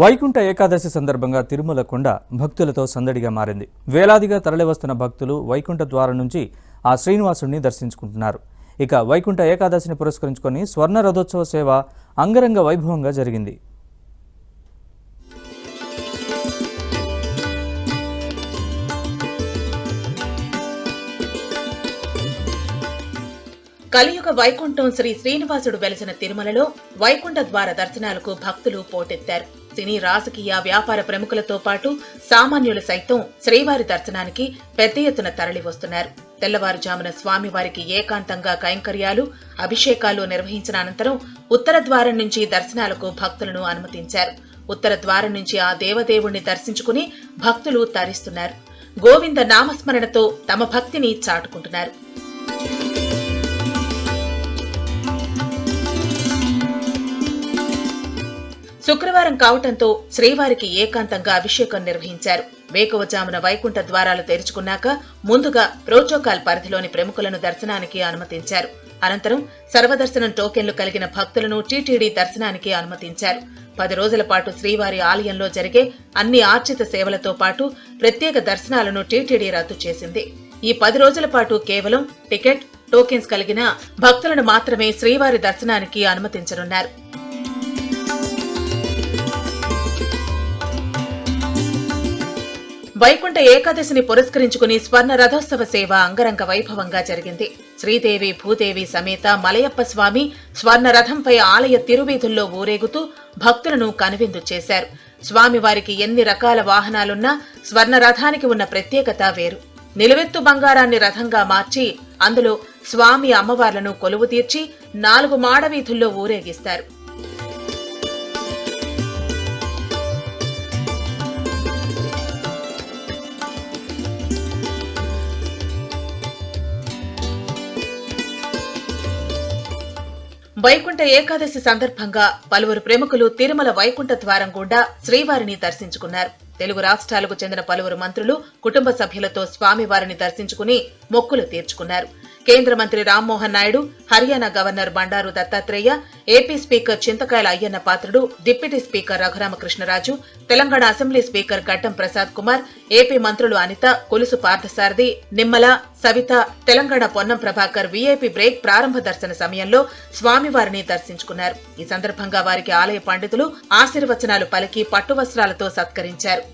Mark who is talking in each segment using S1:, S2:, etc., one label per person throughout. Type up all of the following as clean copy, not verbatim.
S1: వైకుంఠ ఏకాదశి సందర్భంగా తిరుమల కొండ భక్తులతో సందడిగా మారింది. వేలాదిగా తరలివస్తున్న భక్తులు వైకుంఠ ద్వారం నుంచి ఆ శ్రీనివాసుడిని దర్శించుకుంటున్నారు. ఇక వైకుంఠ ఏకాదశిని పురస్కరించుకొని స్వర్ణ రథోత్సవ సేవ అంగరంగ వైభవంగా జరిగింది.
S2: కలియుగ వైకుంఠం శ్రీ శ్రీనివాసుడు వెలసిన తిరుమలలో వైకుంఠ ద్వార దర్శనాలకు భక్తులు పోటెత్తారు. సినీ రాజకీయ వ్యాపార ప్రముఖులతో పాటు సామాన్యులు సైతం శ్రీవారి దర్శనానికి పెద్ద ఎత్తున తరలి వస్తున్నారు. తెల్లవారుజామున స్వామివారికి ఏకాంతంగా కైంకర్యాలు, అభిషేకాలు నిర్వహించిన అనంతరం ఉత్తర ద్వారం నుంచి దర్శనాలకు భక్తులను అనుమతించారు. ఉత్తర ద్వారం నుంచి ఆ దేవదేవుణ్ణి దర్శించుకుని భక్తులు తరిస్తున్నారు. గోవింద నామస్మరణతో తమ భక్తిని చాటుకుంటున్నారు. శుక్రవారం కావటంతో శ్రీవారికి ఏకాంతంగా అభిషేకం నిర్వహించారు. వేకువజామున వైకుంఠ ద్వారాలు తెరుచుకున్నాక ముందుగా ప్రోటోకాల్ పరిధిలోని ప్రముఖులను దర్శనానికి అనుమతించారు. అనంతరం సర్వదర్శనం టోకెన్లు కలిగిన భక్తులను టీటీడీ దర్శనానికి అనుమతించారు. 10 రోజుల పాటు శ్రీవారి ఆలయంలో జరిగే అన్ని ఆర్జిత సేవలతో పాటు ప్రత్యేక దర్శనాలను టీటీడీ రద్దు చేసింది. ఈ 10 రోజుల పాటు కేవలం టికెట్, టోకెన్స్ కలిగిన భక్తులను మాత్రమే శ్రీవారి దర్శనానికి అనుమతించనున్నారు. వైకుంఠ ఏకాదశిని పురస్కరించుకుని స్వర్ణ రథోత్సవ సేవ అంగరంగ వైభవంగా జరిగింది. శ్రీదేవి భూదేవి సమేత మలయప్ప స్వామి స్వర్ణ రథంపై ఆలయ తిరువీధుల్లో ఊరేగుతూ భక్తులను కనువిందు చేశారు. స్వామివారికి ఎన్ని రకాల వాహనాలున్నా స్వర్ణ రథానికి ఉన్న ప్రత్యేకత వేరు. నిలువెత్తు బంగారాన్ని రథంగా మార్చి అందులో స్వామి అమ్మవార్లను కొలువు తీర్చి 4 మాడవీధుల్లో ఊరేగిస్తారు. వైకుంఠ ఏకాదశి సందర్భంగా పలువురు ప్రముఖులు తిరుమల వైకుంఠ ద్వారం గుండా శ్రీవారిని దర్శించుకున్నారు. తెలుగు రాష్ట్రాలకు చెందిన పలువురు మంత్రులు కుటుంబ సభ్యులతో స్వామివారిని దర్శించుకుని మొక్కులు తీర్చుకున్నారు. కేంద్ర మంత్రి Rammohan Naidu, Haryana governor Bandaru Dattatreya, AP speaker Chintakayala Ayyanna Patrudu, deputy speaker Raghurama Krishna Raju, Telangana assembly speaker Gaddam Prasad Kumar, AP మంత్రులు అనిత, కొలుసు పార్థసారథి, నిమ్మల, సవిత, తెలంగాణ పొన్నం ప్రభాకర్ వీఐపీ బ్రేక్ ప్రారంభ దర్శన సమయంలో స్వామివారిని దర్శించుకున్నారు. ఈ సందర్భంగా వారికి ఆలయ పండితులు ఆశీర్వచనాలు పలికి పట్టు వస్త్రాలతో సత్కరించారు.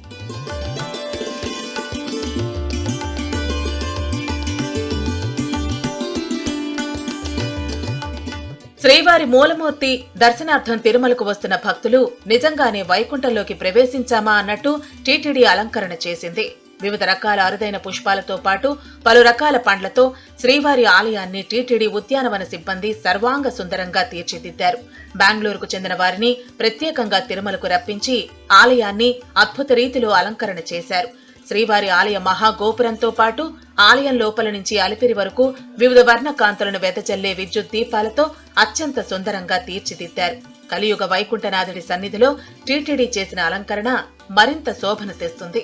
S2: శ్రీవారి మూలమూర్తి దర్శనార్థం తిరుమలకు వస్తున్న భక్తులు నిజంగానే వైకుంఠంలోకి ప్రవేశించామా అన్నట్టు టీటీడీ అలంకరణ చేసింది. వివిధ రకాల అరుదైన పుష్పాలతో పాటు పలు రకాల పండ్లతో శ్రీవారి ఆలయాన్ని టీటీడీ ఉద్యానవన సిబ్బంది సర్వాంగ సుందరంగా తీర్చిదిద్దారు. బెంగళూరుకు చెందిన వారిని ప్రత్యేకంగా తిరుమలకు రప్పించి ఆలయాన్ని అద్భుత రీతిలో అలంకరణ చేశారు. శ్రీవారి ఆలయ మహాగోపురంతో పాటు ఆలయం లోపల నుంచి అలిపిరి వరకు వివిధ వర్ణ కాంతులను వెదజల్లే విద్యుత్ దీపాలతో అత్యంత సుందరంగా తీర్చిదిద్దారు. కలియుగ వైకుంఠనాథుడి సన్నిధిలో టీటీడీ చేసిన అలంకరణ మరింత శోభను తెస్తుంది.